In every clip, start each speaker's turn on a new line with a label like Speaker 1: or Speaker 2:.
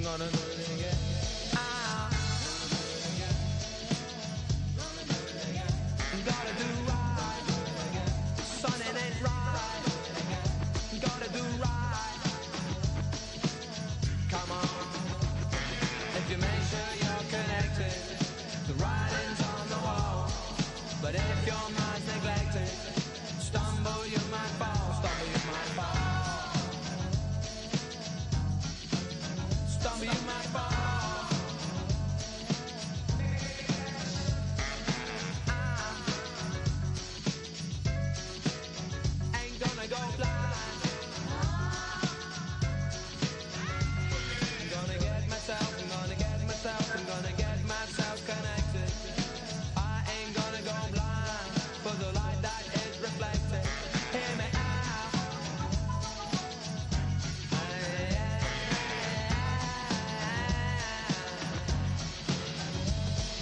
Speaker 1: gonna do it again. Gotta do right. Son, it ain't right. Gotta do right. Come on. If you make sure you're connected, the writing's on the wall. But if your mind's neglected, stumble you might fall. Stumble you might fall. Stumble you might fall. Go blind. I'm gonna get myself connected. I ain't gonna go blind for the light that is reflected. Hear me out.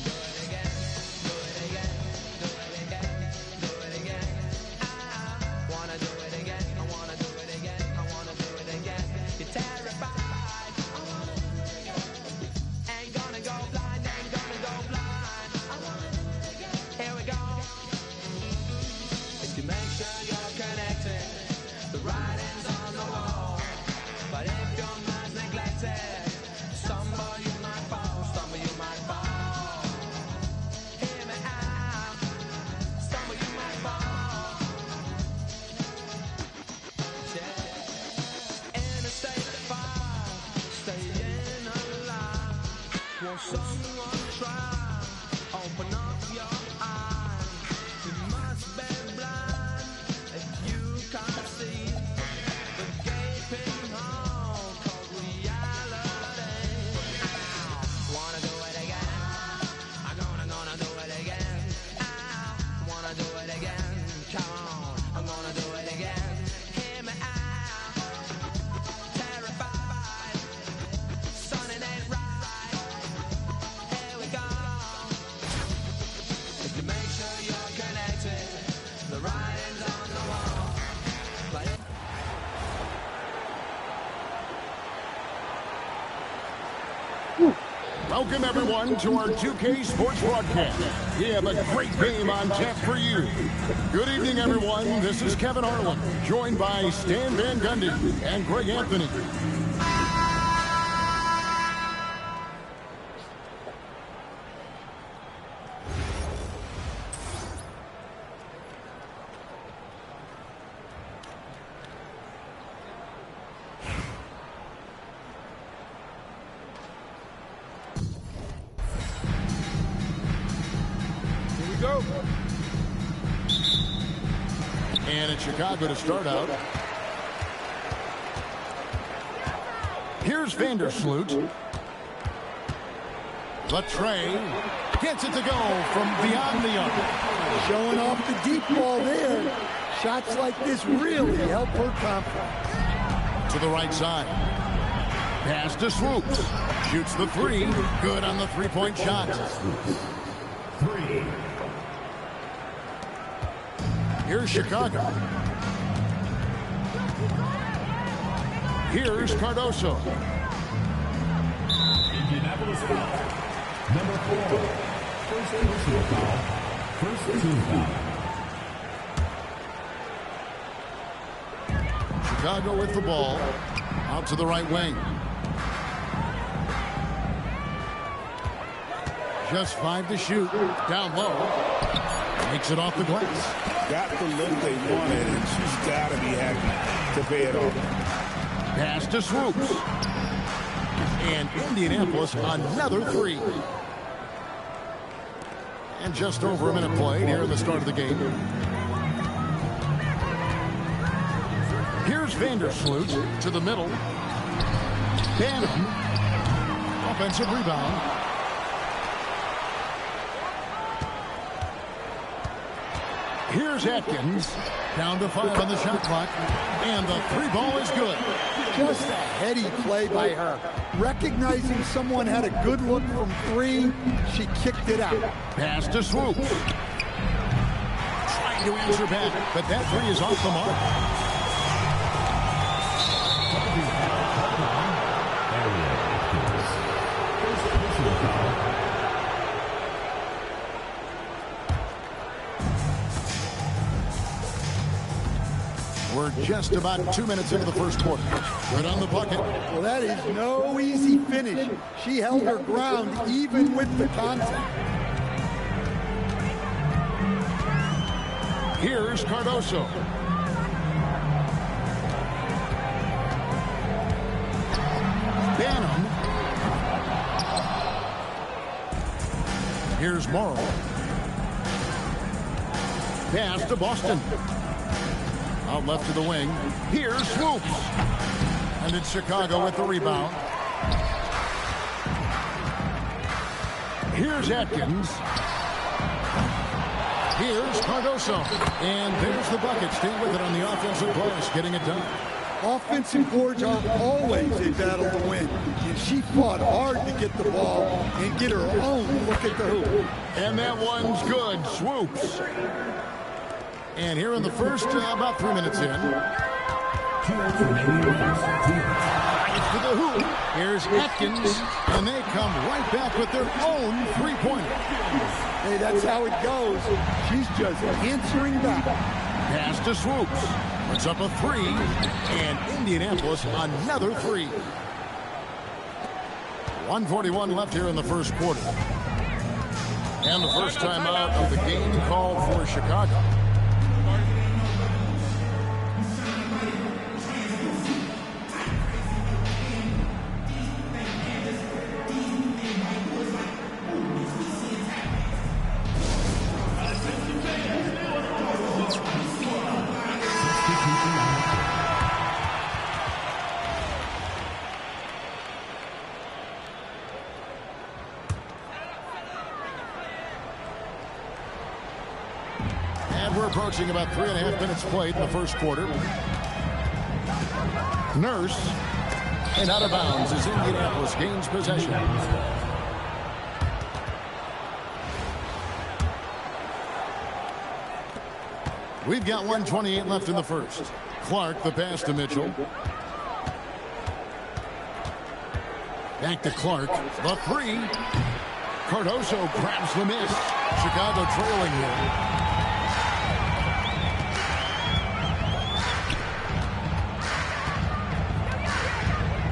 Speaker 1: Do it again, do it again, do it again, do it again. I wanna do it again. You're terrified. Ain't gonna go blind, ain't gonna go blind. Here we go. If you make sure you're connected, the writing's on the wall. But if your mind's neglected, stumble you might fall, stumble you might fall. Hear me out, stumble you might fall. Yeah. In a state of fire, staying alive. Won't someone try? Open up your eyes. You must be blind if you can't see the gaping hole called reality. Wanna do it again? I'm gonna do it again. I wanna do it again. Come on, I'm gonna do it again. Hear me out. Terrified. Son, it ain't right. Here we go. If you make sure you're connected, the writing's on the wall. But
Speaker 2: Welcome, everyone, to our 2K Sports broadcast. We have a great game on tap for you. Good evening, everyone. This is Kevin Harlan, joined by Stan Van Gundy and Greg Anthony.
Speaker 3: Go.
Speaker 2: And it's Chicago to start out. Here's Vandersloot. Latre gets it to go from beyond the arc.
Speaker 4: Showing off the deep ball there. Shots like this really help her confidence.
Speaker 2: To the right side. Pass to Swoops. Shoots the three. Good on the three-point shot.
Speaker 3: Three.
Speaker 2: Here's Chicago. Here's Cardoso.
Speaker 3: Indianapolis foul. Number 4. First personal foul. First team foul.
Speaker 2: Chicago with the ball. Out to the right wing. Just 5 to shoot. Down low. Makes it off the glass.
Speaker 5: Got the look they wanted, and she's got to be happy to pay it off.
Speaker 2: Pass to Swoops. And Indianapolis another three. And just over a minute played here in the start of the game. Here's Vandersloot to the middle. Banham. Offensive rebound. Here's Atkins. Down to 5 on the shot clock. And the three ball is good.
Speaker 4: Just a heady play by her. Recognizing someone had a good look from 3, she kicked it out.
Speaker 2: Pass to Swoops. Trying to answer back, but that three is off the mark. just about 2 minutes into the first quarter. Good on the bucket.
Speaker 4: Well, that is no easy finish. She held her ground even with the contact.
Speaker 2: Here's Cardoso. Banham. Here's Morrow. Pass to Boston. Out left to the wing. Here's Swoops. And it's Chicago with the rebound. Here's Atkins. Here's Cardoso. And there's the bucket. Stay with it on the offensive glass, getting it done.
Speaker 4: Offensive boards are always a battle to win. And she fought hard to get the ball and get her own look at the hoop.
Speaker 2: And that one's good. Swoops. And here in the first, about 3 minutes in.
Speaker 3: 2 minutes remaining in the first.
Speaker 2: To the hoop. Here's Atkins. And they come right back with their own three-pointer.
Speaker 4: Hey, that's how it goes. She's just answering back.
Speaker 2: Pass to Swoops. Puts up a three. And Indianapolis another three. 1:41 left here in the first quarter. And the first time out of the game called for Chicago. We're approaching about 3.5 minutes played in the first quarter. Nurse. And out of bounds as Indianapolis gains possession. We've got 1:28 left in the first. Clark, the pass to Mitchell. Back to Clark. The three. Cardoso grabs the miss. Chicago trailing here.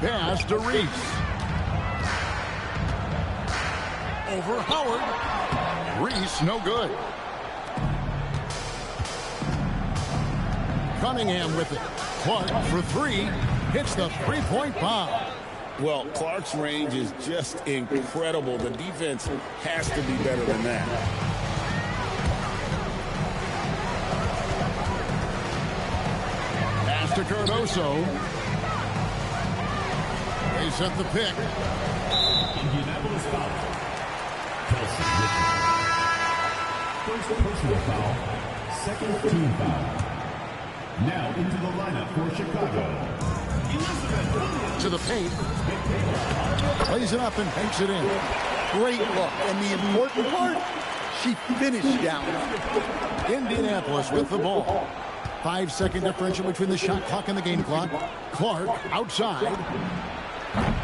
Speaker 2: Pass to Reese. Over Howard. Reese, no good. Cunningham with it. Clark for three. Hits the three-point bomb.
Speaker 5: Well, Clark's range is just incredible. The defense has to be better than that.
Speaker 2: Pass to Cardoso. They set the pick.
Speaker 3: Indianapolis foul. Kelsey with first personal foul. Second team foul. Now into the lineup for Chicago.
Speaker 2: To the paint. Plays it up and banks it in.
Speaker 4: Great look. And the important part, she finished down.
Speaker 2: Indianapolis with the ball. 5-second differential between the shot clock and the game clock. Clark outside.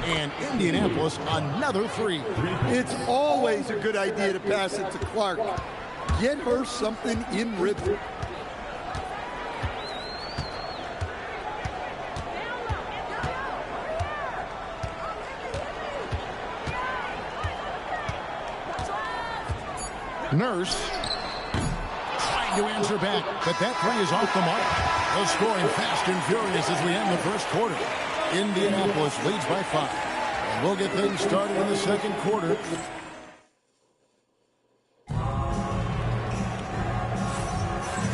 Speaker 2: And Indianapolis another three.
Speaker 4: It's always a good idea to pass it to Clark. Get her something in rhythm.
Speaker 2: Nurse trying to answer back, but that three is off the mark. They're scoring fast and furious as we end the first quarter. Indianapolis leads by 5. And we'll get things started in the second quarter.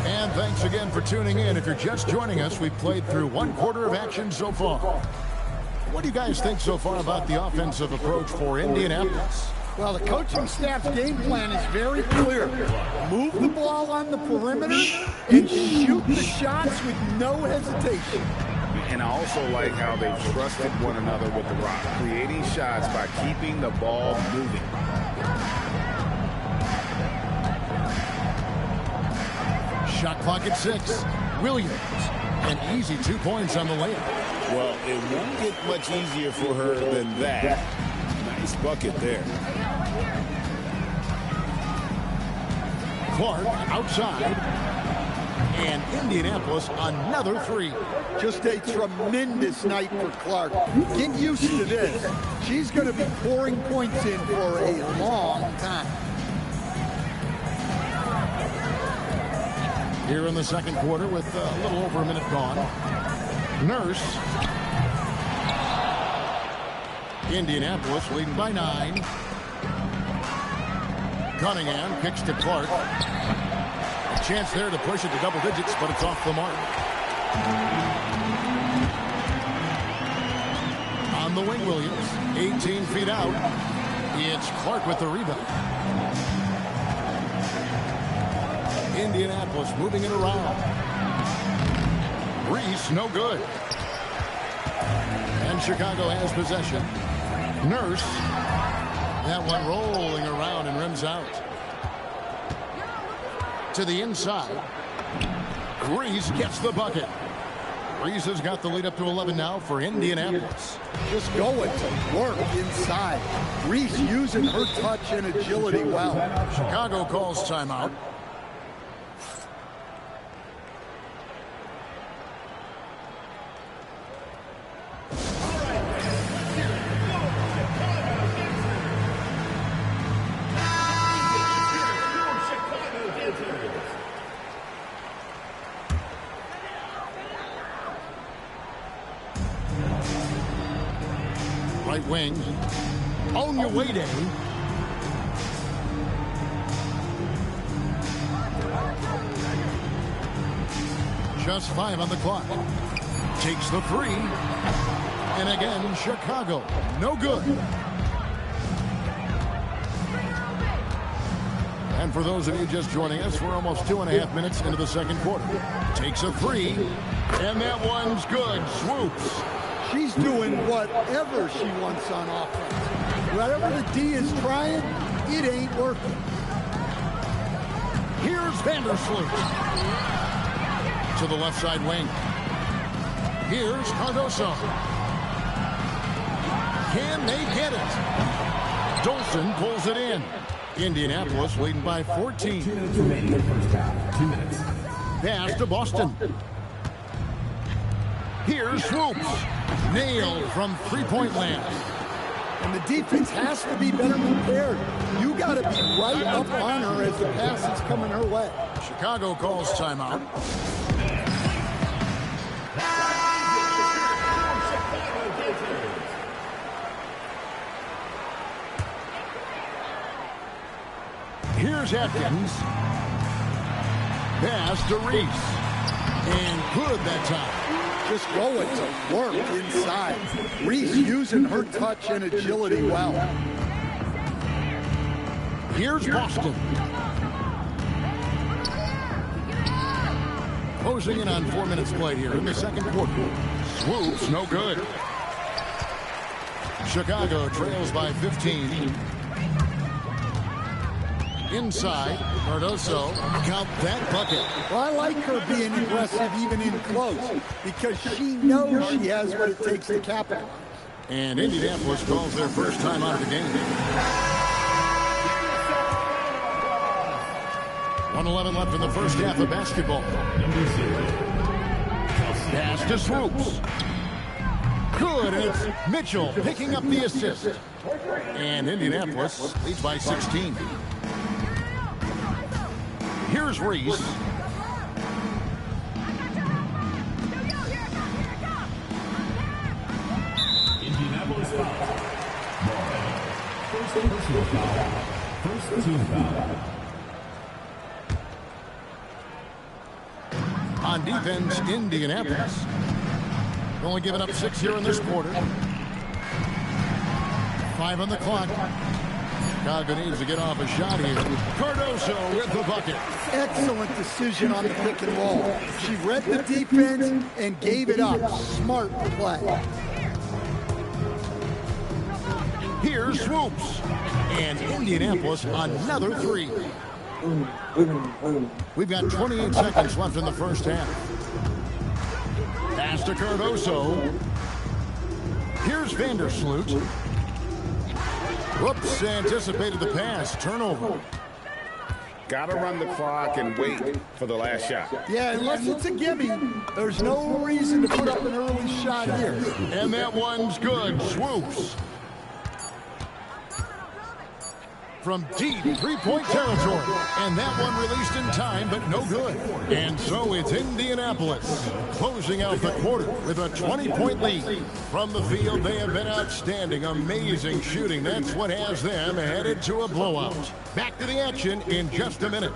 Speaker 2: And thanks again for tuning in. If you're just joining us, we've played through 1 quarter of action so far. What do you guys think so far about the offensive approach for Indianapolis?
Speaker 4: Well, the coaching staff's game plan is very clear. Move the ball on the perimeter and shoot the shots with no hesitation.
Speaker 5: And I also like how they've trusted one another with the rock, creating shots by keeping the ball moving.
Speaker 2: Shot clock at 6. Williams. An easy 2 points on the layup.
Speaker 5: Well, it won't get much easier for her than that. Nice bucket there.
Speaker 2: Clark outside. And Indianapolis, another three.
Speaker 4: Just a tremendous night for Clark. Get used to this. She's going to be pouring points in for a long time.
Speaker 2: Here in the second quarter with a little over a minute gone. Nurse. Indianapolis leading by 9. Cunningham kicks to Clark. A chance there to push it to double digits, but it's off the mark. On the wing, Williams, 18 feet out. It's Clark with the rebound. Indianapolis moving it around. Reese, no good. And Chicago has possession. Nurse. That one rolling around and rims out. To the inside. Reese gets the bucket. Reese has got the lead up to 11 now for Indianapolis.
Speaker 4: Just going to work inside. Reese using her touch and agility well.
Speaker 2: Chicago calls timeout. Right wing. On your way, Dave. Just 5 on the clock. Takes the 3. And again, Chicago. No good. And for those of you just joining us, we're almost 2.5 minutes into the second quarter. Takes a 3. And that one's good. Swoops.
Speaker 4: She's doing whatever she wants on offense. Whatever the D is trying, it ain't working.
Speaker 2: Here's Vandersloot. To the left side wing. Here's Cardoso. Can they get it? Dolson pulls it in. Indianapolis leading by 14.
Speaker 3: 2 minutes remaining in first half. 2 minutes.
Speaker 2: Pass to Boston. Here's Swoops. Nailed from three-point land.
Speaker 4: And the defense has to be better prepared. You got to be right up on her as the pass is coming her way.
Speaker 2: Chicago calls timeout. Here's Atkins. Pass to Reese. And good that time.
Speaker 4: Just going to work inside. Reese using her touch and agility well.
Speaker 2: Here's Boston. Closing in on 4 minutes played here in the second quarter. Swoops, no good. Chicago trails by 15. Inside, Cardoso got that bucket.
Speaker 4: Well, I like her being aggressive even in close because she knows she has what it takes to capitalize.
Speaker 2: And Indianapolis calls their first time out of the game. 1:11 left in the first half of basketball. Pass to Swoops. Good, and it's Mitchell picking up the assist. And Indianapolis leads by 16. Here's Reese.
Speaker 3: Indianapolis foul. First personal foul. First team foul.
Speaker 2: On defense, Indianapolis. Only giving up 6 here in this quarter. 5 on the clock. Chicago needs to get off a shot here. Cardoso with the bucket.
Speaker 4: Excellent decision on the pick and roll. She read the defense and gave it up. Smart play.
Speaker 2: Here's Swoops. And Indianapolis another 3. We've got 28 seconds left in the first half. Pass to Cardoso. Here's Vandersloot. Whoops, anticipated the pass. Turnover.
Speaker 5: Got to run the clock and wait for the last shot.
Speaker 4: Yeah, unless it's a gimme, there's no reason to put up an early shot here.
Speaker 2: And that one's good. Swoops. From deep three-point territory. And that one released in time, but no good. And so it's Indianapolis closing out the quarter with a 20-point lead. From the field, they have been outstanding. Amazing shooting. That's what has them headed to a blowout. Back to the action in just a minute.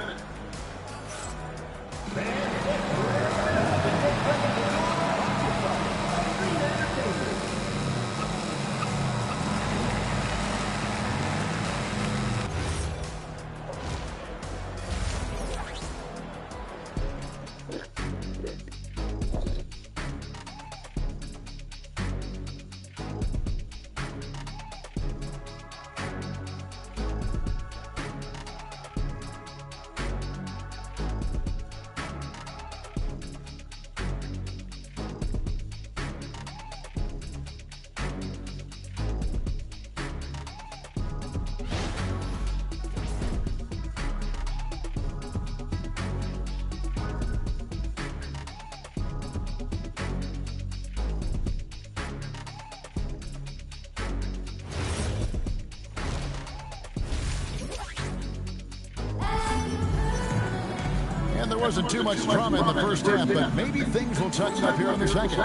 Speaker 2: And there wasn't too much drama in the first half, but maybe things will tighten up here in the second.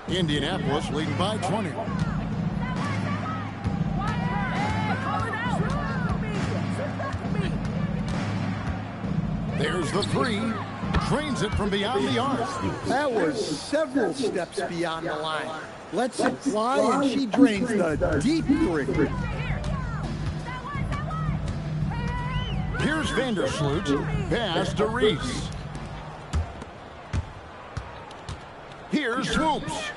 Speaker 2: Indianapolis leading by 20. There's the three. Drains it from beyond the arc.
Speaker 4: That was several steps beyond the line. Lets it fly, and she drains the deep three.
Speaker 2: Here's Vandersloot. Pass to Reese. Here's Swoops.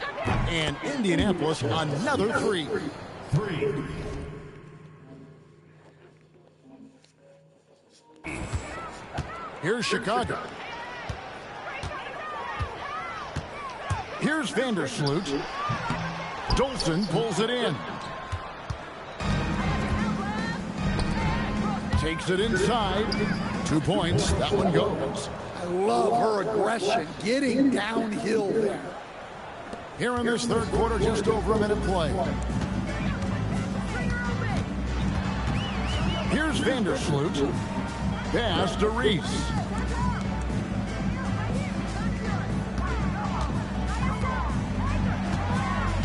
Speaker 2: And Indianapolis another three. Here's Chicago. Here's Vandersloot. Dolson pulls it in. Takes it inside. 2 points. That one goes.
Speaker 4: I love her aggression, getting downhill there.
Speaker 2: Here in this third quarter, just over a minute play. Here's Vandersloot. Pass to Reese.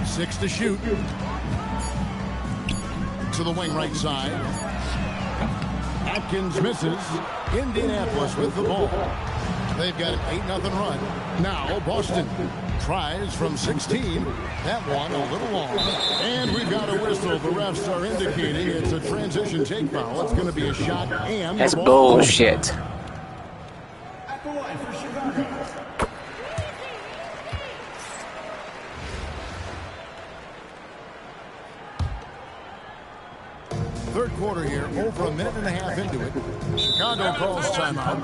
Speaker 2: Six to shoot. To the wing right side. Atkins misses. Indianapolis with the ball. They've got an 8-0 run. Now Boston tries from 16. That one a little long. And we've got a whistle. The refs are indicating it's a transition take foul. It's going to be a shot and
Speaker 6: That's
Speaker 2: the ball.
Speaker 6: bullshit.
Speaker 2: Third quarter here, over a minute and a half into it. Chicago calls timeout.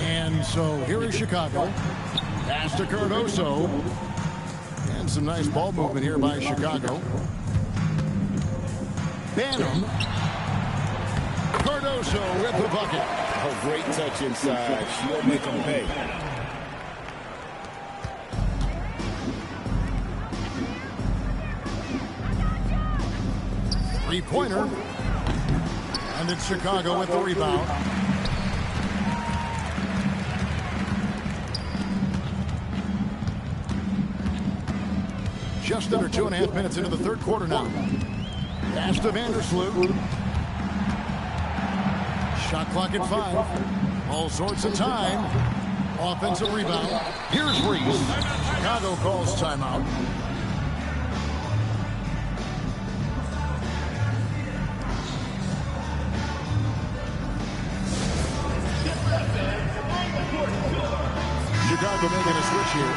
Speaker 2: And so here is Chicago. Pass to Cardoso. And some nice ball movement here by Chicago. Banham. Cardoso with the bucket.
Speaker 5: Oh, great touch inside. She'll make them pay.
Speaker 2: Three-pointer. And it's Chicago with the rebound. Just under 2.5 minutes into the third quarter now. Pass to Vandersloot. Shot clock at 5. All sorts of time. Offensive rebound. Here's Reese. Chicago calls timeout. Chicago making a switch here.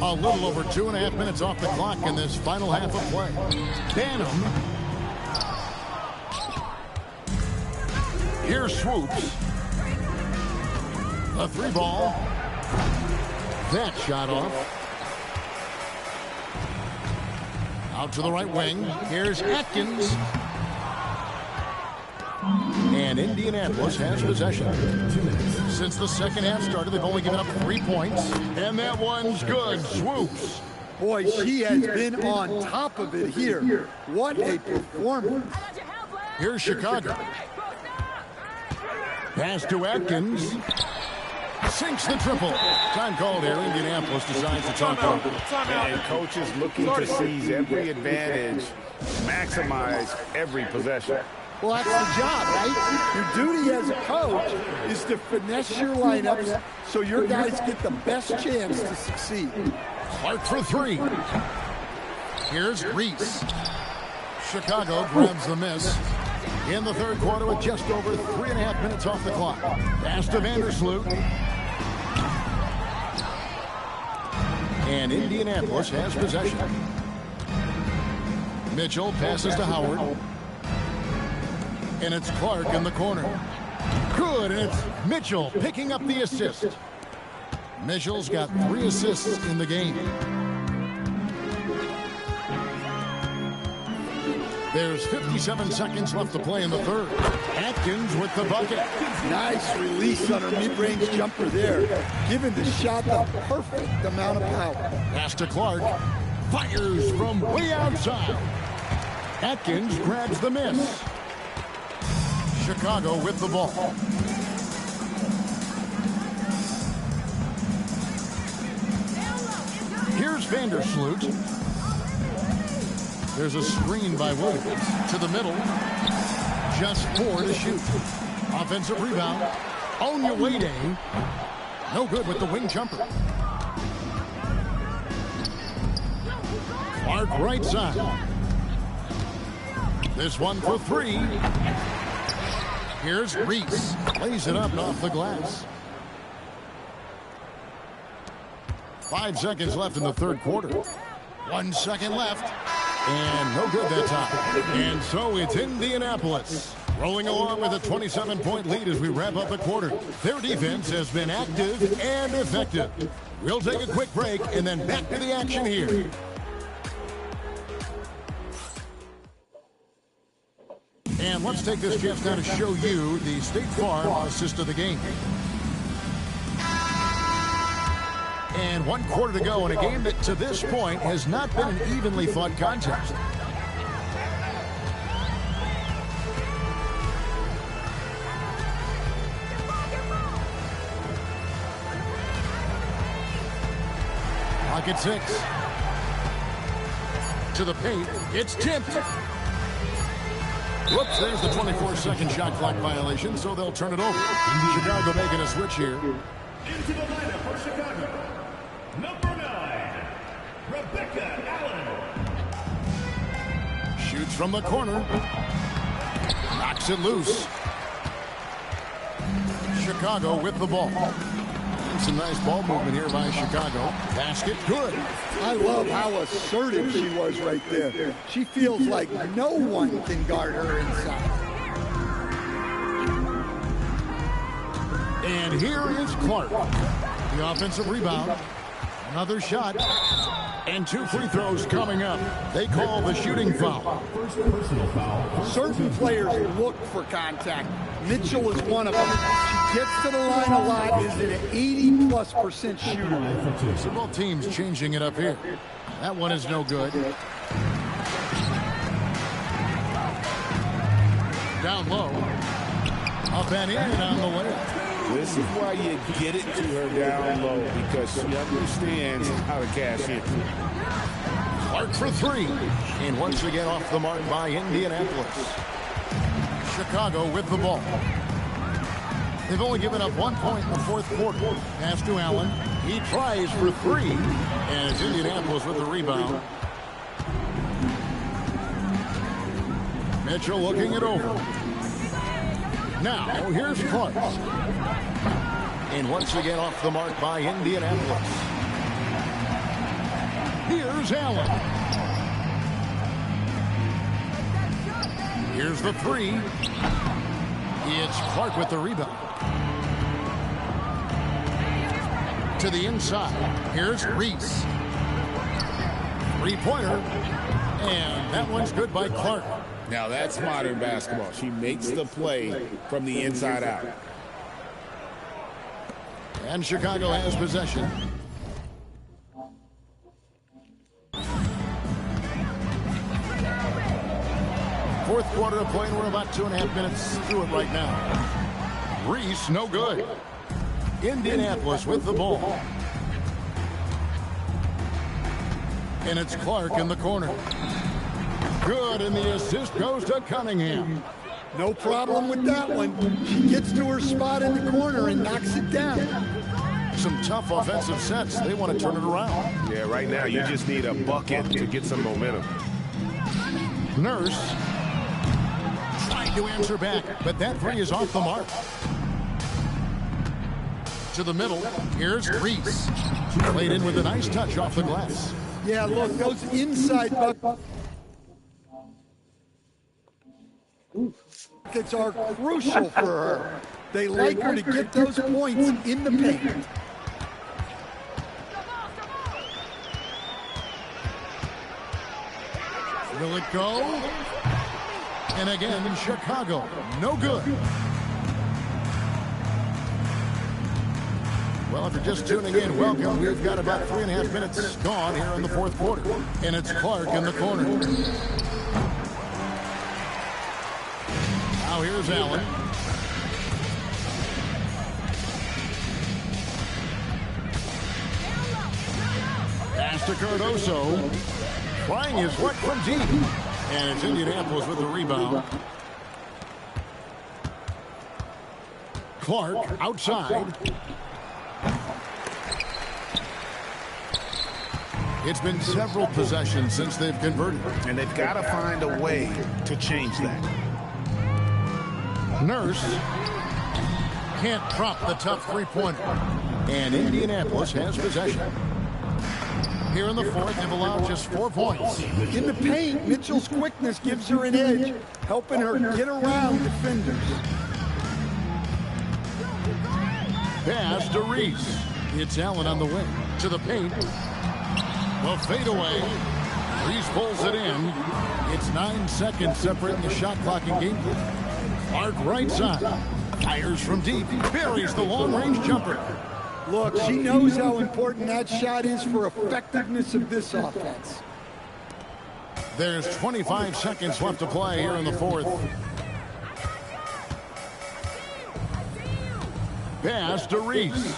Speaker 2: A little over 2.5 minutes off the clock in this final half of play. Banham. Here's Swoops. A 3-ball. That shot off. Out to the right wing. Here's Atkins. And Indianapolis has possession. Since the second half started, they've only given up 3 points. And that one's good. Swoops.
Speaker 4: Boy, she has been on top of it here. What a performance.
Speaker 2: Here's Chicago. Pass to Atkins. Sinks the triple. Time called here. Indianapolis decides to talk over.
Speaker 5: And coaches looking to seize every advantage, maximize every possession.
Speaker 4: Well, that's the job, right? Your duty as a coach is to finesse your lineups so your guys get the best chance to succeed.
Speaker 2: Clark for 3. Here's Reese. Chicago grabs the miss. In the third quarter with just over 3.5 minutes off the clock. Pass to Vandersloot. And Indianapolis has possession. Mitchell passes to Howard. And it's Clark in the corner. Good, and it's Mitchell picking up the assist. Mitchell's got 3 assists in the game. There's 57 seconds left to play in the third. Atkins with the bucket.
Speaker 4: Nice release on her mid-range jumper there, giving the shot the perfect amount of power.
Speaker 2: Pass to Clark. Fires from way outside. Atkins grabs the miss. Chicago with the ball. Here's Vandersloot. There's a screen by Williams. To the middle. Just 4 to shoot. Offensive rebound. Onyewade. No good with the wing jumper. Clark right side. This one for 3. Here's Reese. Lays it up off the glass. 5 seconds left in the third quarter. 1 second left. And no good that time. And so it's Indianapolis rolling along with a 27-point lead as we wrap up the quarter. Their defense has been active and effective. We'll take a quick break and then back to the action here. And let's take this chance now to show you the State Farm assist of the game. And 1 quarter to go in a game that to this point has not been an evenly fought contest. Pocket 6. To the paint. It's tipped. Whoops, there's the 24-second shot clock violation, so they'll turn it over. Chicago making a switch here.
Speaker 3: Into the lineup for Chicago, number 9, Rebecca Allen.
Speaker 2: Shoots from the corner. Knocks it loose. Chicago with the ball. Some nice ball movement here by Chicago. Basket good.
Speaker 4: I love how assertive she was right there. She feels like no one can guard her inside.
Speaker 2: And here is Clark. The offensive rebound. Another shot. And 2 free throws coming up. They call the shooting foul.
Speaker 3: First personal foul.
Speaker 4: Certain players look for contact. Mitchell is one of them. She gets to the line a lot, is an 80+% shooter.
Speaker 2: So both teams changing it up here. That one is no good. Down low. Up and in on the way.
Speaker 5: This is why you get it to her down low, because she understands how to cash in.
Speaker 2: Clark for 3. And once again off the mark by Indianapolis. Chicago with the ball. They've only given up 1 point in the fourth quarter. Pass to Allen. He tries for 3. And it's Indianapolis with the rebound. Mitchell looking it over. Now, here's Clark. And once again off the mark by Indianapolis. Here's Allen. Here's the three. It's Clark with the rebound. To the inside. Here's Reese. Three-pointer. And that one's good by Clark.
Speaker 5: Now that's modern basketball. She makes the play from the inside out.
Speaker 2: And Chicago has possession. Fourth quarter of play, and we're about 2.5 minutes through it right now. Reese, no good. Indianapolis with the ball. And it's Clark in the corner. Good, and the assist goes to Cunningham.
Speaker 4: No problem with that one. She gets to her spot in the corner and knocks it down.
Speaker 2: Some tough offensive sets. They want to turn it around.
Speaker 5: Yeah, right now you just need a bucket to get some momentum.
Speaker 2: Nurse trying to answer back, but that three is off the mark. To the middle, here's Reese. Played in with a nice touch off the glass.
Speaker 4: Yeah, look, those inside buckets are crucial for her. They like her to get those points in the paint.
Speaker 2: Will it go? And again, Chicago, no good. Well, if you're just tuning in, welcome. We've got about 3.5 minutes gone here in the fourth quarter. And it's Clark in the corner. Now here's Allen. Pass to Cardoso. Trying his luck from deep. And it's Indianapolis with the rebound. Clark outside. It's been several possessions since they've converted.
Speaker 5: And they've got to find a way to change that.
Speaker 2: Nurse can't drop the tough three-pointer. And Indianapolis has possession. Here in the fourth, they've allowed just 4 points.
Speaker 4: In the paint, Mitchell's quickness gives her an edge, helping her get around defenders.
Speaker 2: Pass to Reese. It's Allen on the wing. To the paint. The fadeaway. Reese pulls it in. It's 9 seconds separating the shot clock and game play. Clark right side. Fires from deep. Buries the long-range jumper.
Speaker 4: Look, she knows how important that shot is for effectiveness of this offense.
Speaker 2: There's 25 seconds left to play here in the fourth. Pass to Reese.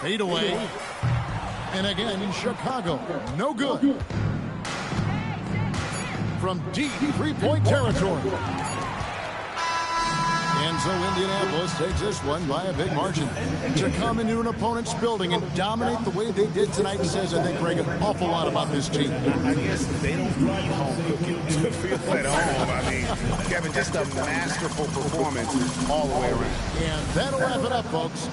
Speaker 2: Fade away. And again in Chicago. No good. From deep three-point territory. And so Indianapolis takes this one by a big margin. To come into an opponent's building and dominate the way they did tonight says, I think, Greg, an awful lot about this team.
Speaker 5: I guess they don't need home cooking to feel at home. I mean, Kevin, just a masterful performance all the way around.
Speaker 2: And that'll wrap it up, folks.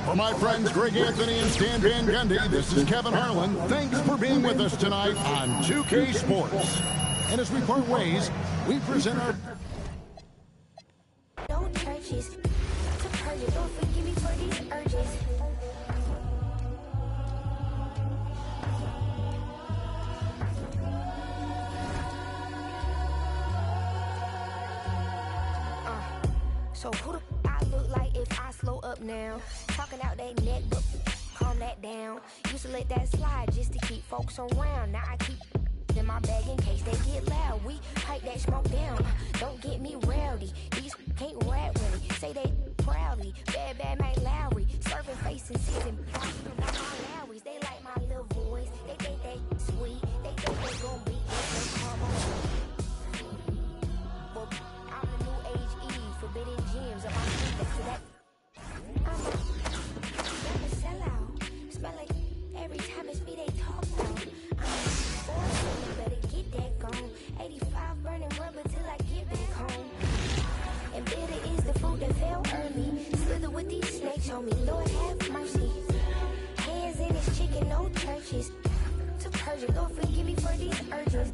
Speaker 2: For my friends Greg Anthony and Stan Van Gundy, this is Kevin Harlan. Thanks for being with us tonight on 2K Sports. And as we part ways, we present our...
Speaker 6: No churches to purge it. Don't forgive me for these urges. So who the I look like if I slow up now? Talking out that neck, but calm that down. Used to let that slide just to keep folks around. Now I keep in my bag in case they get loud. We pipe that smoke down. Don't get me rowdy. These can't rap with me. Say they proudly. Bad Mike Lowry. Serving face and season. They like my little voice. They think they sweet. They think they gon' beat me. Well, I'm the new age Eve. Forbidden gems. I'm to that. I'm a sellout. Smell like every time it's me they talk about. I'm a better get detergent. Lord, forgive me for these urges.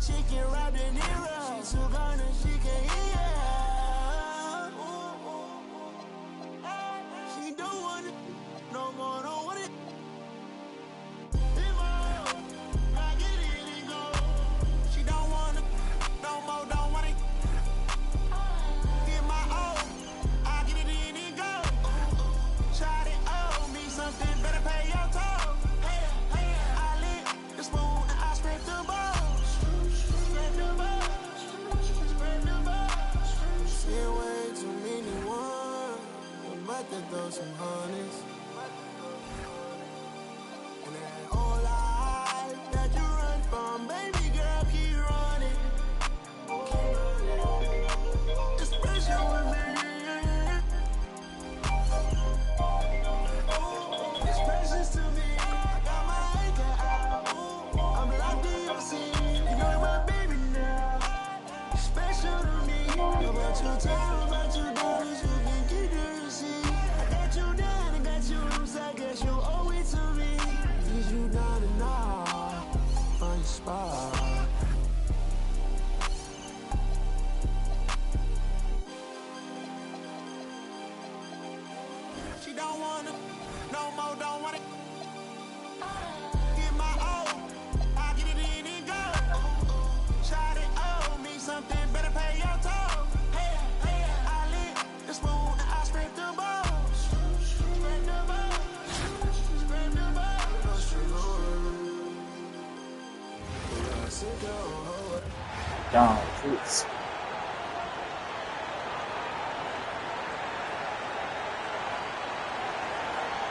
Speaker 6: Chicken wrapped in Nero. She's too gone and she can't hear. She don't want it no more, don't want it. I get it and go. She don't want it no more, don't want it. Get my own, I get it in and go. Try to owe me something, better pay your toll. I lick the spoon and I scrape the bowl. Way too many ones, but they throw some honeys. And that whole life that you run from, baby girl, keep running. It's pressure with me. It's precious to me. I got my anchor out. I'm locked in your scene. You're my baby now. Special to me. About your time, about your dollars, you can keep the receipt. I got you down, I got you loose, I guess you owe it to me. Need you down and now, find your spot. She don't want it, no more, don't want it. Get my own, I get it in and go. Try to owe me something, better pay your toll.
Speaker 7: Down, please.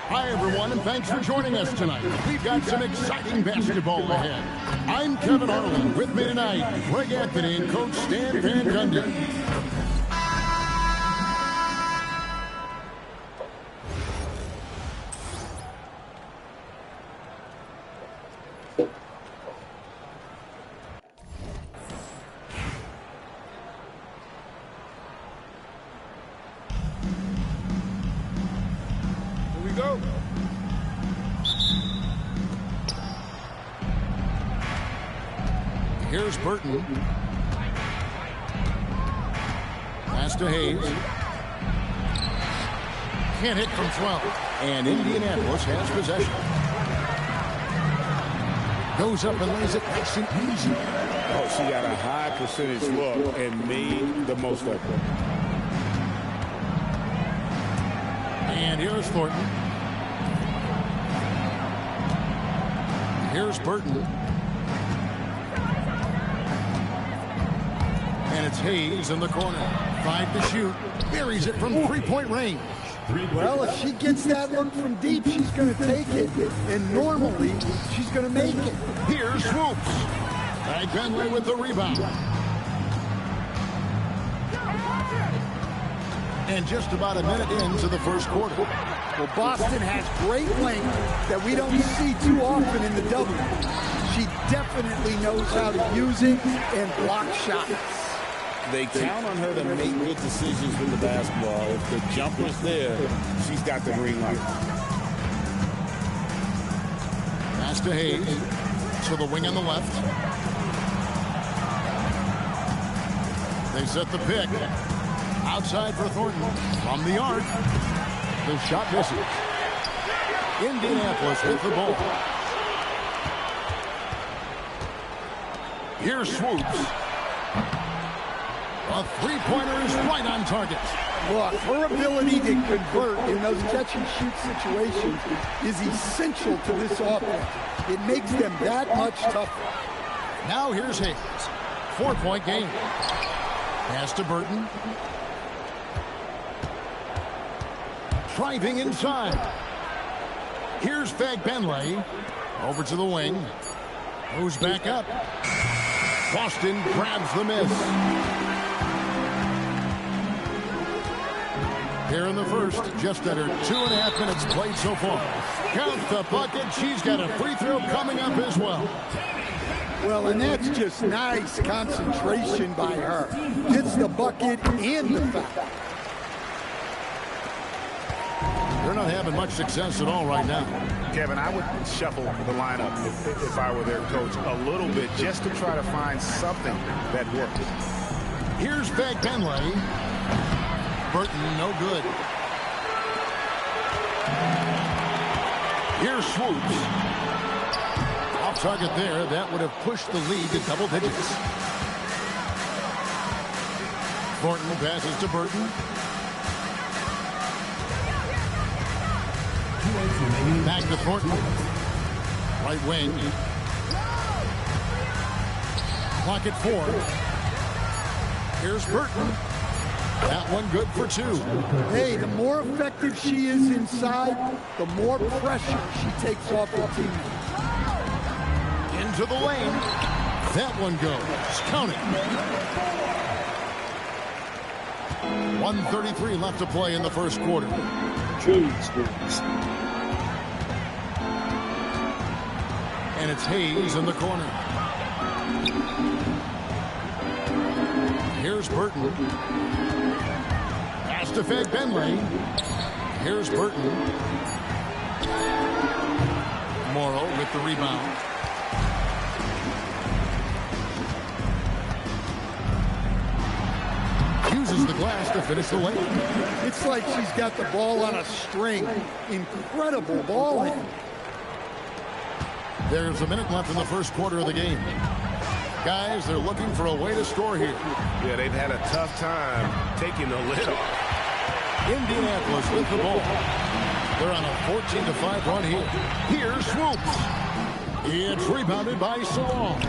Speaker 2: Hi, everyone, and thanks for joining us tonight. We've got some exciting basketball ahead. I'm Kevin Harlan. With me tonight, Greg Anthony and Coach Stan Van Gundy.
Speaker 5: Go.
Speaker 2: Here's Burton. Pass to Hayes. Can't hit from 12. And Indianapolis has possession. Goes up and lays it nice and easy.
Speaker 5: Oh, she got a high percentage look and made the most of it.
Speaker 2: And here's Thornton. Here's Burton. And it's Hayes in the corner. 5 to shoot. Buries it from three-point range.
Speaker 4: Well, if she gets that look from deep, she's going to take it. And normally, she's going to make it.
Speaker 2: Here's Swoops. Glen with the rebound. And just about a minute into the first quarter.
Speaker 4: Well, Boston has great length that we don't see too often in the W. She definitely knows how to use it and block shots.
Speaker 5: They count on her to make good decisions with the basketball. If the jumper's there, she's got the green light.
Speaker 2: Pass to Hayes. To the wing on the left. They set the pick. Outside for Thornton. From the arc. The shot misses. Indianapolis with the ball. Here's Swoops. A three-pointer is right on target.
Speaker 4: Look, her ability to convert in those catch-and-shoot situations is essential to this offense. It makes them that much tougher.
Speaker 2: Now here's Hayes. 4-point game. Pass to Burton. Driving inside. Here's Fag-Benley. Over to the wing. Moves back up. Boston grabs the miss. Here in the first, just under 2.5 minutes played so far. Count the bucket. She's got a free throw coming up as well.
Speaker 4: Well, and that's just nice concentration by her. Gets the bucket and the foul.
Speaker 2: They're not having much success at all right now.
Speaker 5: Kevin, I would shuffle the lineup if I were their coach a little bit just to try to find something that works.
Speaker 2: Here's Fag-Benley. Burton, no good. Here's Swoops. Off target there. That would have pushed the lead to double digits. Thornton passes to Burton. Back to Thornton. Right wing. Clock at 4. Here's Burton. That one good for 2.
Speaker 4: Hey, the more effective she is inside, the more pressure she takes off her teammates.
Speaker 2: Into the lane. That one goes. Count it. 1:33 left to play in the first quarter. And it's Hayes in the corner. Here's Burton. Pass to Fag-Benley. Here's Burton. Morrow with the rebound. Uses the glass to finish the lane.
Speaker 4: It's like she's got the ball on a string. Incredible ball handling.
Speaker 2: There's a minute left in the first quarter of the game. Guys, they're looking for a way to score here.
Speaker 5: Yeah, they've had a tough time taking the lid off.
Speaker 2: Indianapolis with the ball. They're on a 14-5 run here. Here's Swoops. It's rebounded by Salong.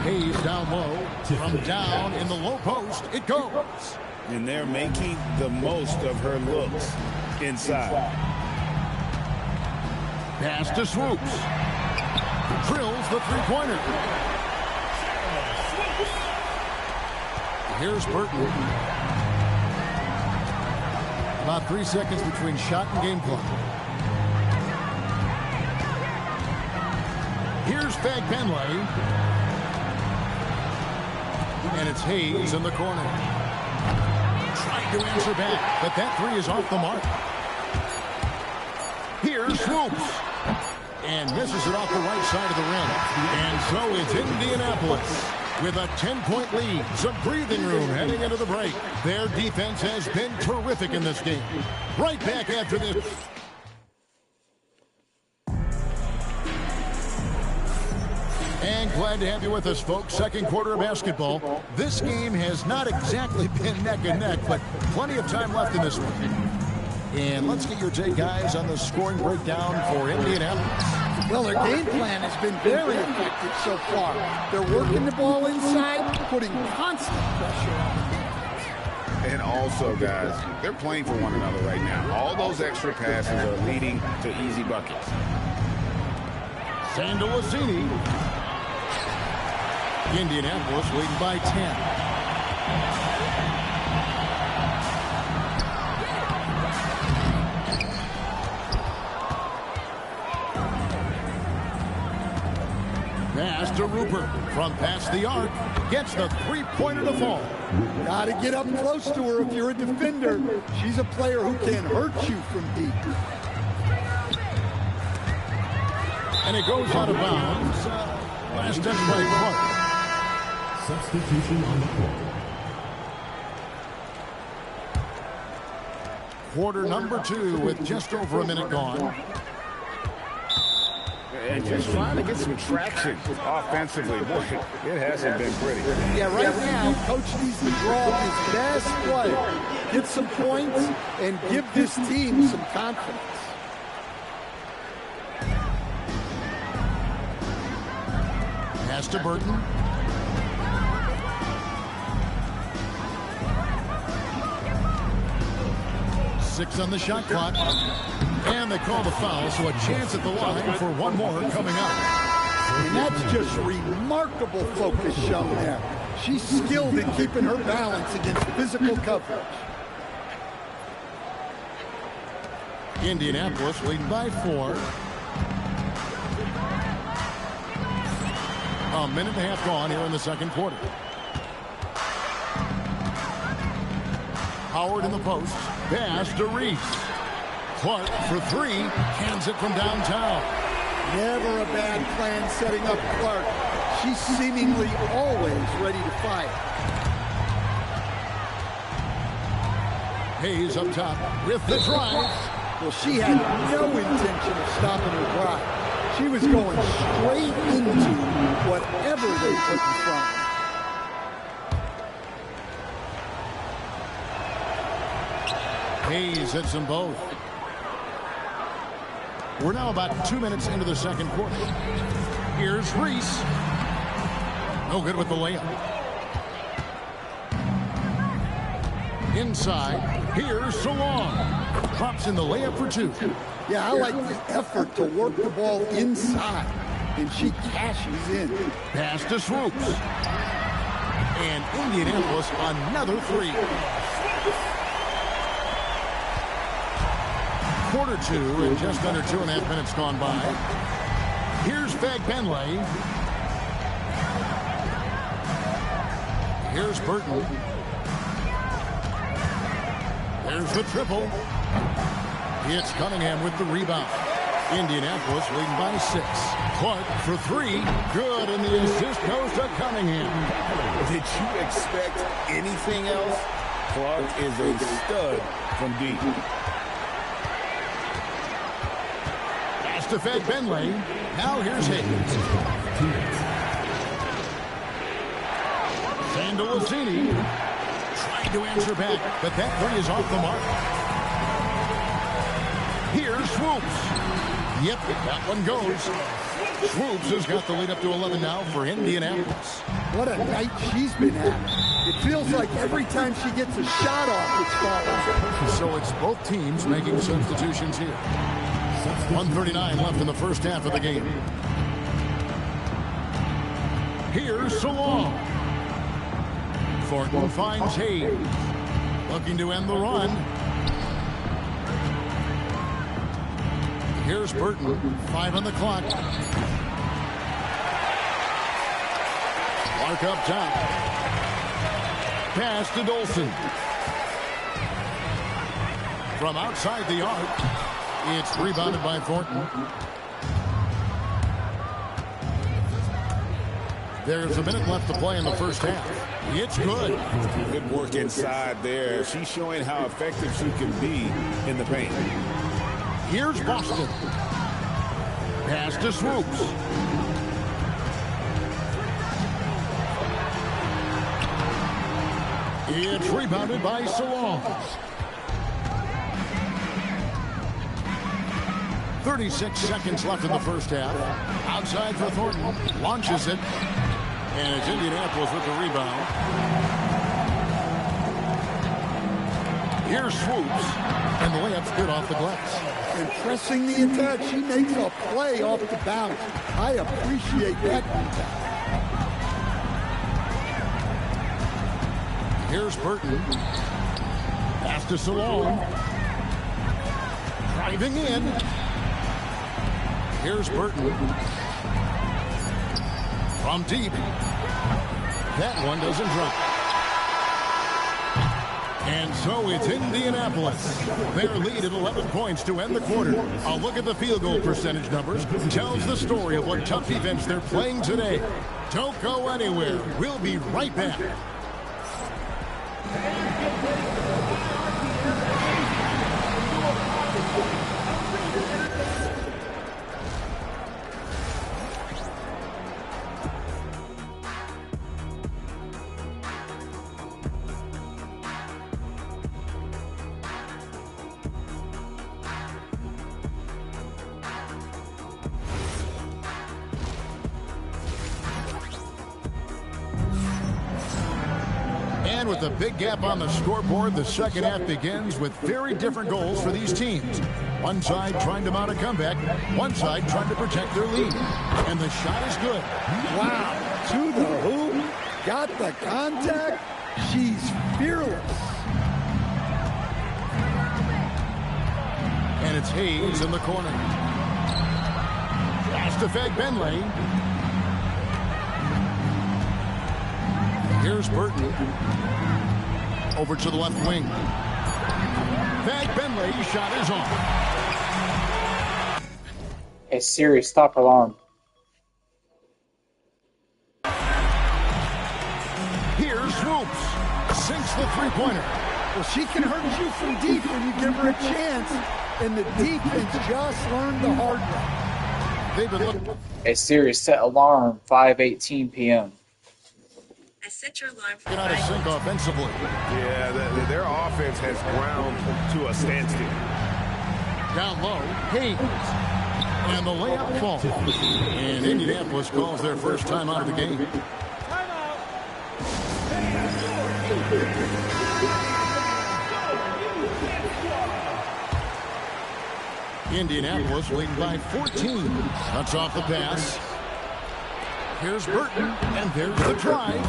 Speaker 2: Hayes down low. From down in the low post, it goes.
Speaker 5: And they're making the most of her looks inside.
Speaker 2: Pass to Swoops. Drills the three-pointer. Here's Burton. About 3 seconds between shot and game clock. Here's Fag-Benley. And it's Hayes in the corner. Trying to answer back, but that three is off the mark. Here's Swoops. And misses it off the right side of the rim. And so it's Indianapolis with a 10-point lead. Some breathing room heading into the break. Their defense has been terrific in this game. Right back after this. And glad to have you with us, folks. Second quarter of basketball. This game has not exactly been neck and neck, but plenty of time left in this one. And let's get your take, guys, on the scoring breakdown for Indianapolis.
Speaker 4: Well, their game plan has been very effective so far. They're working the ball inside, putting constant pressure on the defense.
Speaker 5: And also, guys, they're playing for one another right now. All those extra passes are leading to easy buckets.
Speaker 2: Sandalacini. Indianapolis leading by 10. Pass to Rupert from past the arc. Gets the three-pointer to fall.
Speaker 4: Got to get up close to her if you're a defender. She's a player who can hurt you from deep.
Speaker 2: And it goes out of bounds. Last touch by Clark.
Speaker 3: Substitution on the court.
Speaker 2: Quarter number 2 with just over a minute gone.
Speaker 5: And just trying to get some traction offensively. Boy, it hasn't been pretty.
Speaker 4: Yeah, right now, Coach needs to draw his best player, get some points, and give this team some confidence.
Speaker 2: Pass to Burton. Six on the shot clock. And they call the foul, so a chance at the line for one more coming up.
Speaker 4: And that's just remarkable focus shown there. She's skilled in keeping her balance against physical coverage.
Speaker 2: Indianapolis leading by 4. A minute and a half gone here in the second quarter. Howard in the post. Pass to Reese. Clark for 3. Cans it from downtown.
Speaker 4: Never a bad plan setting up Clark. She's seemingly always ready to fire.
Speaker 2: Hayes up top with the drive.
Speaker 4: Well, she had no intention of stopping her drive. She was going straight into whatever they put in front.
Speaker 2: Hayes hits them both. We're now about 2 minutes into the second quarter. Here's Reese. No good with the layup. Inside. Here's Salon. Drops in the layup for 2.
Speaker 4: Yeah, I like the effort to work the ball inside. And she cashes in.
Speaker 2: Pass to Swoops. And Indianapolis another 3. Quarter 2 and just under 2.5 minutes gone by. Here's Fag-Benley. Here's Burton. There's the triple. It's Cunningham with the rebound. Indianapolis leading by 6. Clark for 3. Good, and the assist goes to Cunningham.
Speaker 5: Did you expect anything else? Clark is a stud from deep.
Speaker 2: Pass to Fag-Benley. Now here's Hayes. Sandalacini trying to answer back, but that three is off the mark. Here's Swoops. Yep, that one goes. Swoops has got the lead up to 11 now for Indianapolis.
Speaker 4: What a night she's been having. It feels like every time she gets a shot off, it's falling.
Speaker 2: So it's both teams making substitutions here. 1:39 left in the first half of the game. Here's Salon. Thornton finds Hayes. Looking to end the run. Here's Burton. 5 on the clock. Clark up top. Pass to Dolson. From outside the arc. It's rebounded by Thornton. There's a minute left to play in the first half. It's good.
Speaker 5: Good work inside there. She's showing how effective she can be in the paint.
Speaker 2: Here's Boston. Pass to Swoops. It's rebounded by Salon. 36 seconds left in the first half. Outside for Thornton. Launches it. And it's Indianapolis with the rebound. Here's Swoops. And the layup's good off the glass.
Speaker 4: And pressing the attack, she makes a play off the bounce. I appreciate that.
Speaker 2: Here's Burton. Pass to Salon. Driving in. Here's Burton. From deep. That one doesn't drop. And so it's Indianapolis. Their lead at 11 points to end the quarter. A look at the field goal percentage numbers tells the story of what tough defense they're playing today. Don't go anywhere. We'll be right back. And with a big gap on the scoreboard, the second half begins with very different goals for these teams. One side trying to mount a comeback, one side trying to protect their lead. And the shot is good.
Speaker 4: Wow, to the hoop, got the contact. She's fearless.
Speaker 2: And it's Hayes in the corner. Pass to Fag-Benley. Here's Burton. Over to the left wing. Fag-Benley shot is on.
Speaker 7: Hey Siri, stop alarm.
Speaker 2: Here's Swoops. Sinks the three-pointer.
Speaker 4: Well, she can hurt you from deep when you give her a chance. And the defense just learned the hard way.
Speaker 2: They've been looking.
Speaker 7: Hey Siri, set alarm 5:18 p.m.
Speaker 8: I set your alarm for
Speaker 2: Get out of sync offensively.
Speaker 5: Yeah, their offense has ground to a standstill.
Speaker 2: Down low, Hayes. And the layup falls. And Indianapolis calls their first time out of the game. Indianapolis leading by 14. Cuts off the pass. Here's Burton, and there's the drive.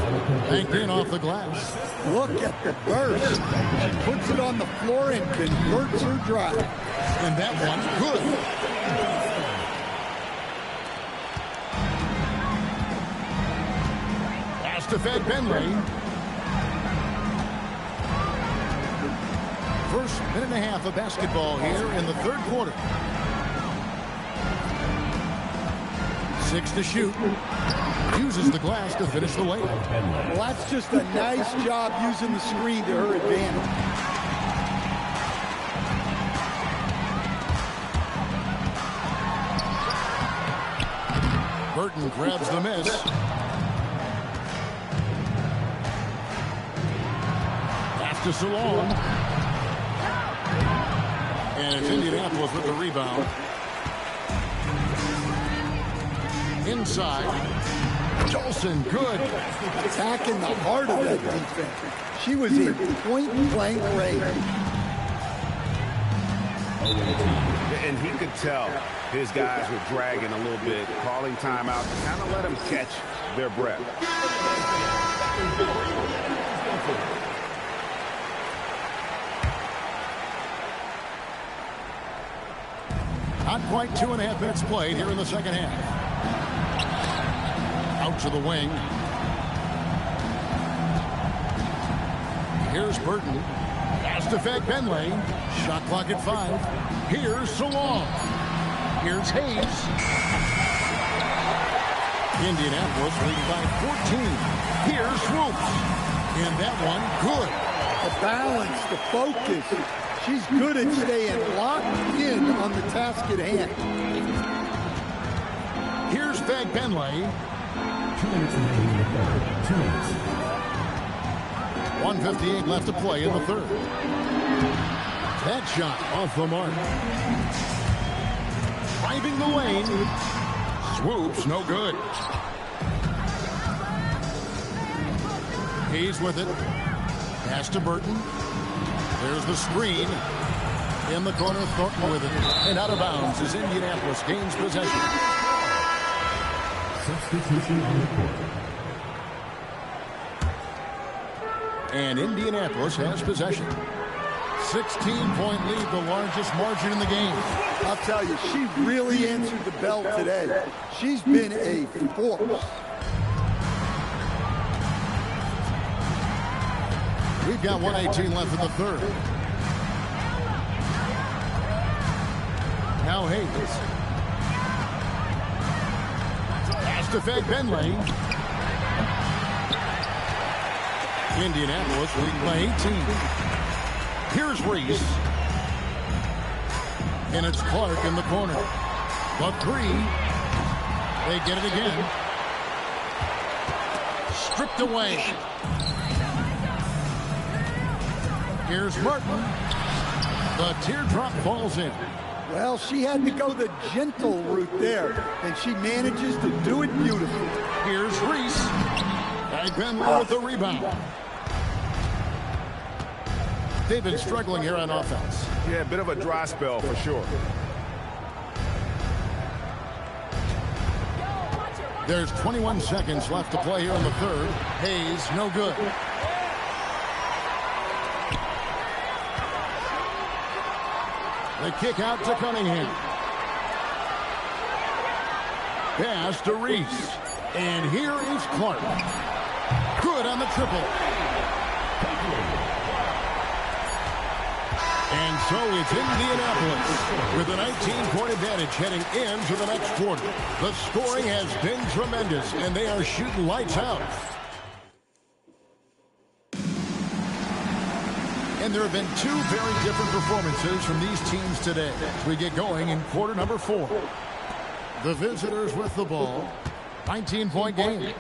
Speaker 2: Banked in off the glass.
Speaker 4: Look at the burst. She puts it on the floor and converts her drive.
Speaker 2: And that one's good. Pass to Fag-Benley. First minute and a half of basketball here in the third quarter. 6 to shoot. Uses the glass to finish the layup.
Speaker 4: Well, that's just a nice job using the screen to her advantage.
Speaker 2: Burton grabs the miss. Pass to Salon. And it's Indianapolis with the rebound. Inside. Jolson, good.
Speaker 4: Attacking the heart of that defense. She was in point-blank range.
Speaker 5: And he could tell his guys were dragging a little bit, calling timeout to kind of let them catch their breath.
Speaker 2: Not quite 2.5 minutes played here in the second half. Out to the wing. Here's Burton. Pass to Fag-Benley. Shot clock at 5. Here's Salon. Here's Hayes. Indianapolis leading by 14. Here's Swoops. And that one, good.
Speaker 4: The balance, the focus. She's good at staying locked in on the task at hand.
Speaker 2: Here's Fag-Benley.
Speaker 3: 2 minutes remaining in the third. 2 minutes.
Speaker 2: 1:58 left to play in the third. That shot off the mark. Driving the lane. Swoops, no good. Hayes with it. Pass to Burton. There's the screen. In the corner, Thornton with it. And out of bounds as Indianapolis gains possession.
Speaker 3: Substitution on the court.
Speaker 2: And Indianapolis has possession. 16-point lead, the largest margin in the game.
Speaker 4: I'll tell you, she really answered the bell today. She's been a force.
Speaker 2: We've got 1:18 left in the third. Now Hayes. Pass to Fed Benley. Indianapolis leading by 18. Here's Reese. And it's Clark in the corner. The three. They get it again. Stripped away. Here's Martin. The teardrop falls in.
Speaker 4: Well, she had to go the gentle route there, and she manages to do it beautifully.
Speaker 2: Here's Reese. And Benley with the rebound. They've been struggling here on offense.
Speaker 5: Yeah, a bit of a dry spell for sure.
Speaker 2: There's 21 seconds left to play here in the third. Hayes, no good. The kick out to Cunningham. Pass to Reese. And here is Clark. Good on the triple. And so it's Indianapolis with a 19-point advantage heading into the next quarter. The scoring has been tremendous, and they are shooting lights out. And there have been two very different performances from these teams today as we get going in quarter number 4. The visitors with the ball. 19-point game.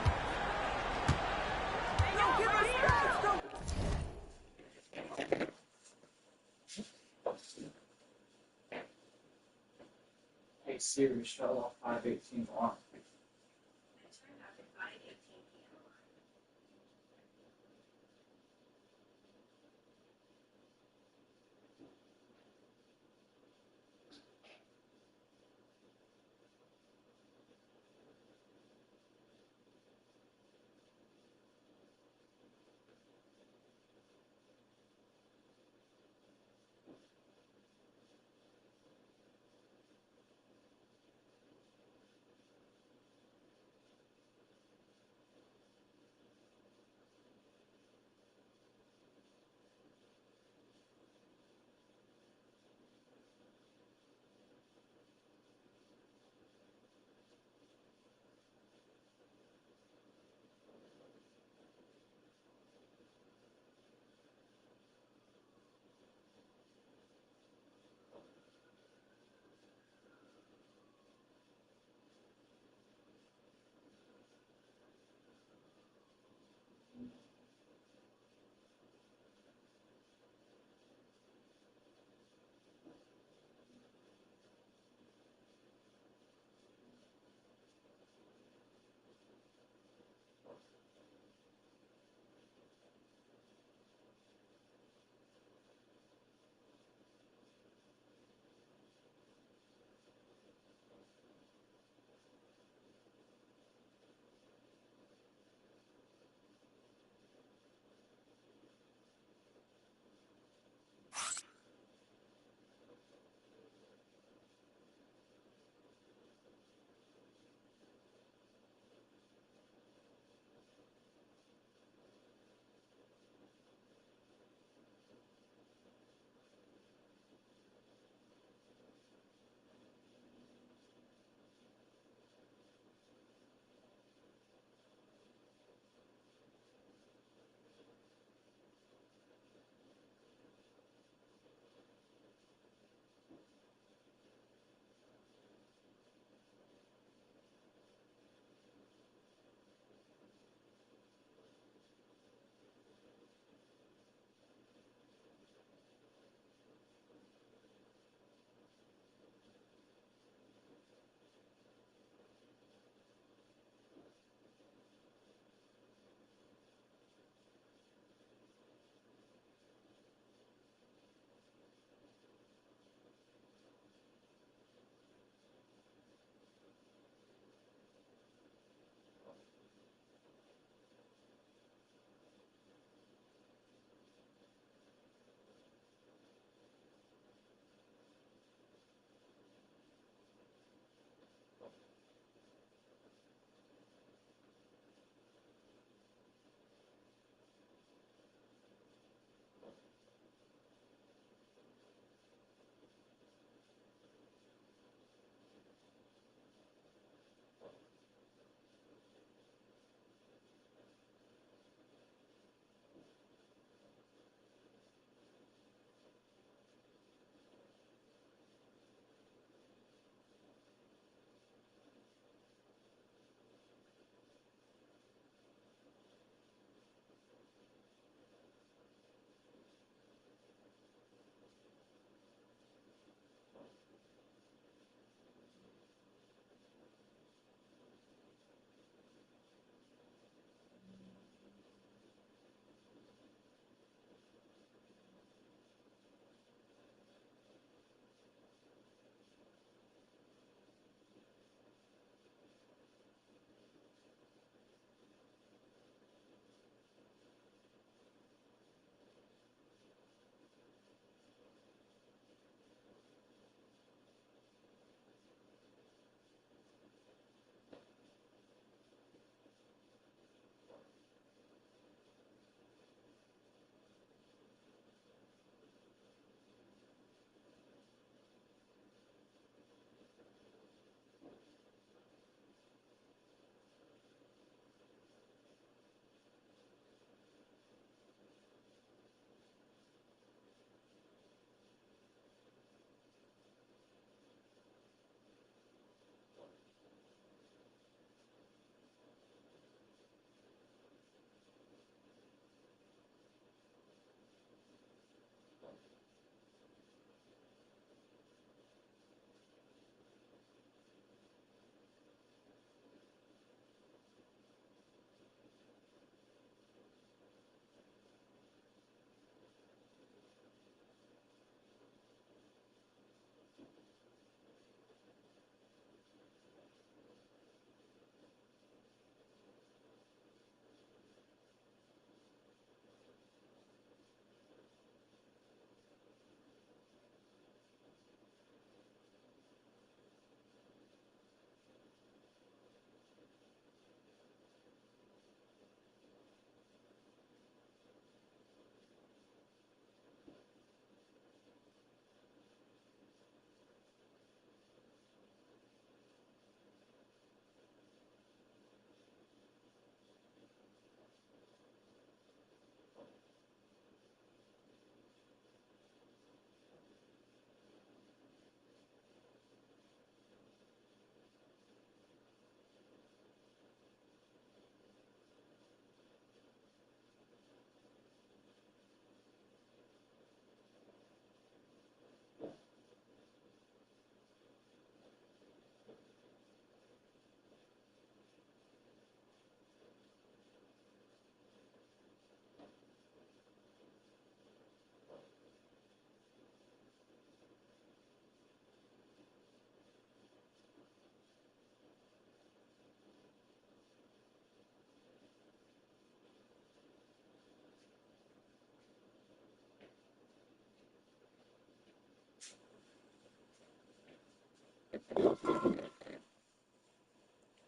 Speaker 7: A series shuttle off 5:18 alarm.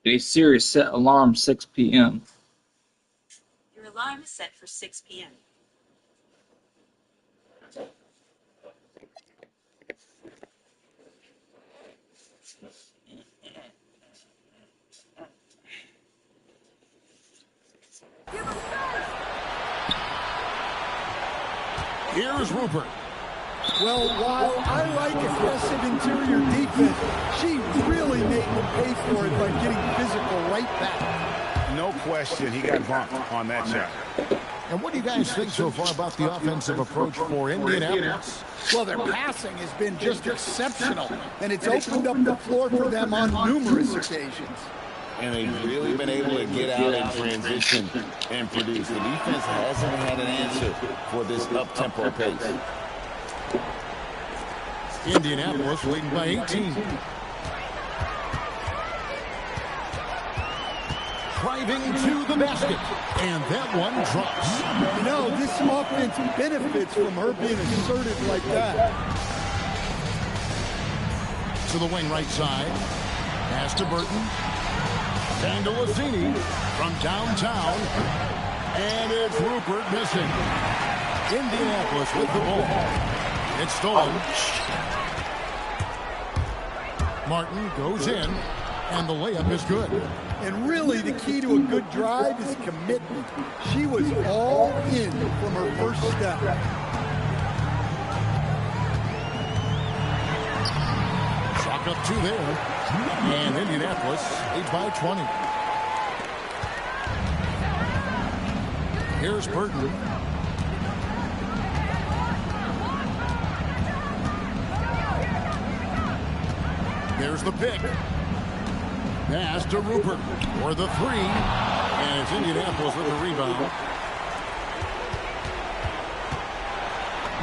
Speaker 7: A Siri, set alarm 6 p.m.
Speaker 8: Your alarm is set for 6 p.m.
Speaker 2: Here's Rupert.
Speaker 4: Well, while I like aggressive interior defense, she really made them pay for it by getting physical right back.
Speaker 5: No question, he got bumped on that shot.
Speaker 2: And what do you guys think so far about the offensive approach for Indianapolis?
Speaker 4: Well, their passing has been just exceptional, and it's opened up the floor for them on numerous occasions.
Speaker 5: And they've really been able to get out in transition and produce. The defense hasn't had an answer for this up-tempo pace.
Speaker 2: Indianapolis leading by 18. Driving to the basket, and that one drops.
Speaker 4: You know, this offense benefits from her being assertive like that.
Speaker 2: To the wing right side. Pass to Burton. Tangolosini from downtown. And it's Rupert missing. Indianapolis with the ball. It's stolen. Martin goes in, and the layup is good.
Speaker 4: And really, the key to a good drive is commitment. She was all in from her first step.
Speaker 2: Chalk up 2 there. And Indianapolis leads by 20. Here's Burton. There's the pick. Pass to Rupert for the 3. And it's Indianapolis with the rebound.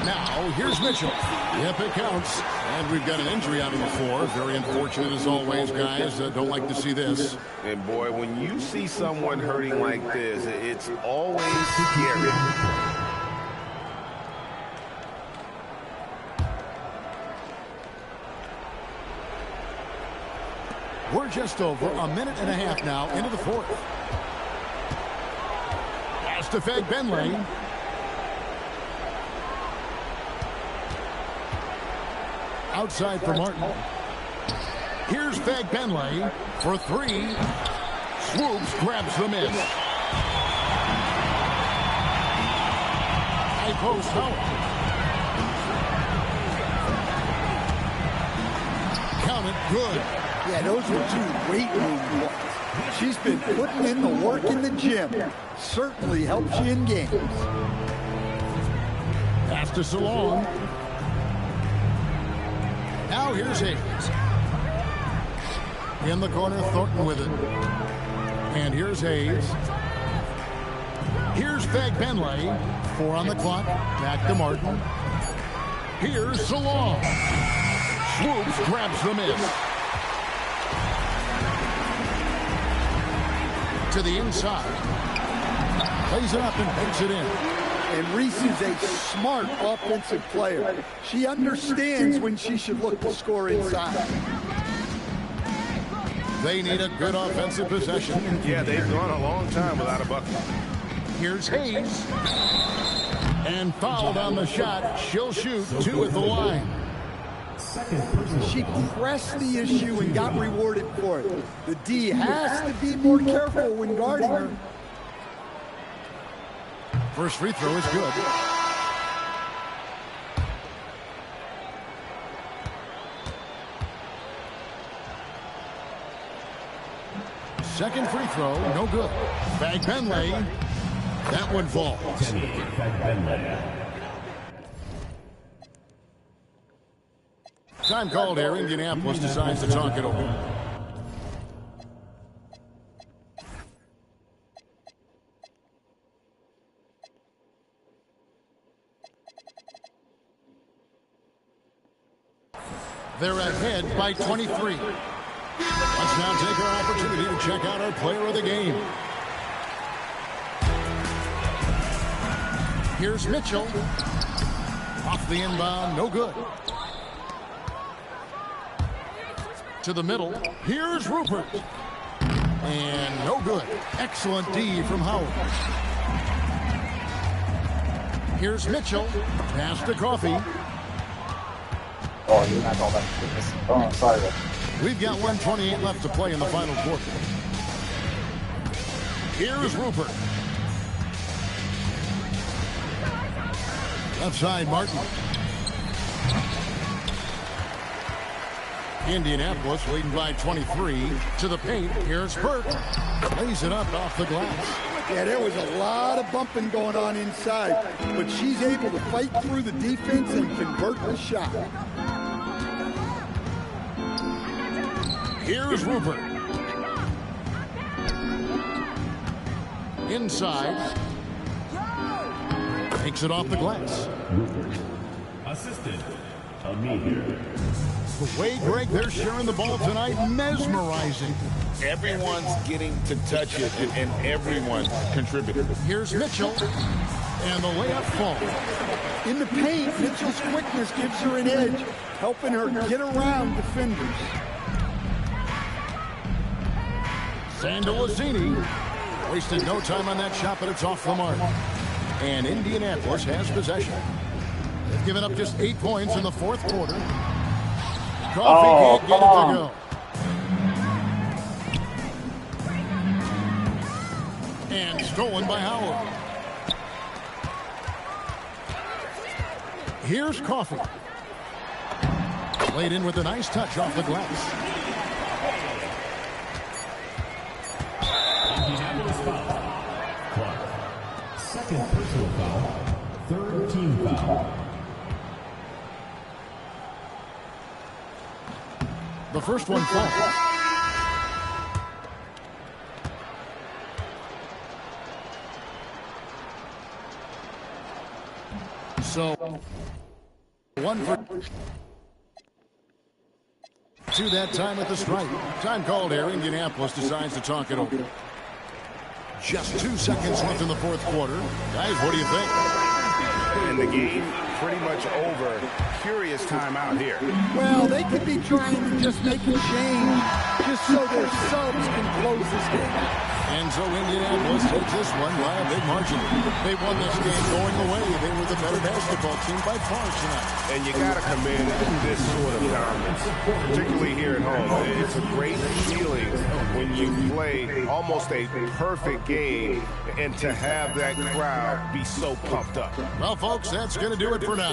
Speaker 2: Now, here's Mitchell. Yep, it counts. And we've got an injury out on the floor. Very unfortunate as always, guys. Don't like to see this.
Speaker 5: And boy, when you see someone hurting like this, it's always scary.
Speaker 2: We're just over a minute and a half now into the fourth. Pass to Fed Benley. Outside for Martin. Here's Fed Benley for 3. Swoops, grabs the miss. High post help. Count it, good.
Speaker 4: Yeah, those were 2 weight room walks. She's been putting in the work in the gym. Certainly helps you in games.
Speaker 2: Pass to Salon. Now here's Hayes. In the corner, Thornton with it. And here's Hayes. Here's Fag Benley. 4 on the clock. Back to Martin. Here's Salon. Swoops, grabs the miss. To the inside. Plays it up and takes it in.
Speaker 4: And Reese is a smart offensive player. She understands when she should look to score inside.
Speaker 2: They need a good offensive possession.
Speaker 5: Yeah, they've gone a long time without a bucket.
Speaker 2: Here's Hayes. And fouled on the shot. She'll shoot 2 at the line.
Speaker 4: She pressed the issue and got rewarded for it. The D has to be more careful when guarding her.
Speaker 2: First free throw is good. Second free throw, no good. Fag Benley. That one falls. Time called here. Indianapolis decides to talk it over. They're ahead by 23. Let's now take our opportunity to check out our player of the game. Here's Mitchell. Off the inbound, no good. To the middle. Here's Rupert. And no good. Excellent D from Howard. Here's Mitchell. Pass to Coffee.
Speaker 9: Oh, you're not all that fitness. Oh, sorry.
Speaker 2: We've got 1:28 left to play in the final quarter. Here's Rupert. Left side, Martin. Indianapolis leading by 23 to the paint. Here's Burke. Lays it up off the glass.
Speaker 4: Yeah, there was a lot of bumping going on inside, but she's able to fight through the defense and convert the shot.
Speaker 2: Here's Rupert. Inside. Takes it off the glass.
Speaker 3: Assistant, Amir.
Speaker 2: The way, Greg, they're sharing the ball tonight, mesmerizing.
Speaker 5: Everyone's getting to touch it, and everyone contributed.
Speaker 2: Here's Mitchell, and the layup falls.
Speaker 4: In the paint, Mitchell's quickness gives her an edge, helping her get around defenders.
Speaker 2: Sandalazini wasted no time on that shot, but it's off the mark. And Indianapolis has possession. They've given up just 8 points in the fourth quarter. Coffee can't get it to go. And stolen by Howard. Here's Coffee. Laid in with a nice touch off the glass.
Speaker 3: Indianapolis foul. Clark. Second personal foul. Third team foul.
Speaker 2: The first one falls. So, one for two that time at the stripe. Time called here. Indianapolis decides to talk it over. Just 2 seconds left in the fourth quarter. Guys, what do you think?
Speaker 5: And the game pretty much over. Curious timeout here.
Speaker 4: Well, they could be trying to just make a change just so their subs can close this game.
Speaker 2: And so Indianapolis takes this one by a big margin. They won this game going away. They were the better basketball team by far tonight.
Speaker 5: And you got to commend this sort of dominance, particularly here at home. It's a great feeling when you play almost a perfect game and to have that crowd be so pumped up.
Speaker 2: Well, folks, that's going to do it for now.